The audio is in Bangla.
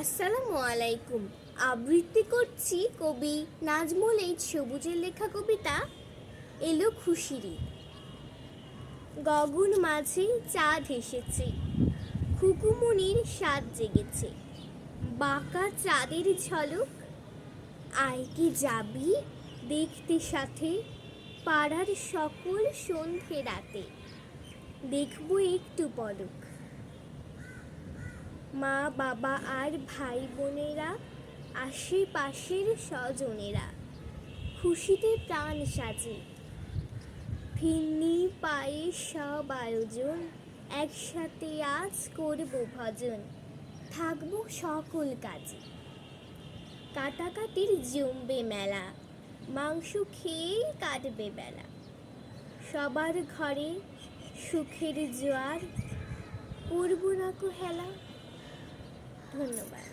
আসসালামু আলাইকুম। আবৃত্তি করছি কবি নাজমুল এইচ সবুজের লেখা কবিতা এলো খুশির ঈদ। গগন মাঝে চাঁদ এসেছে, খুকুমনির সাজ জেগেছে, বাঁকা চাঁদের ঝলক। আয় কি যাবি দেখতে সাথে, পাড়ার সকল সন্ধে রাতে দেখব একটু পলক। মা বাবা আর ভাই বোনেরা, আশেপাশের স্বজনেরা খুশিতে প্রাণ সাজে। ফিরনি পায়ে সব আয়োজন, একসাথে আজ করব ভজন, থাকবো সকল কাজে। কাটাকাটির জমবে মেলা, মাংস খেয়েই কাটবে বেলা। সবার ঘরে সুখের জোয়ার, করব না কো হেলা। ধন্যবাদ।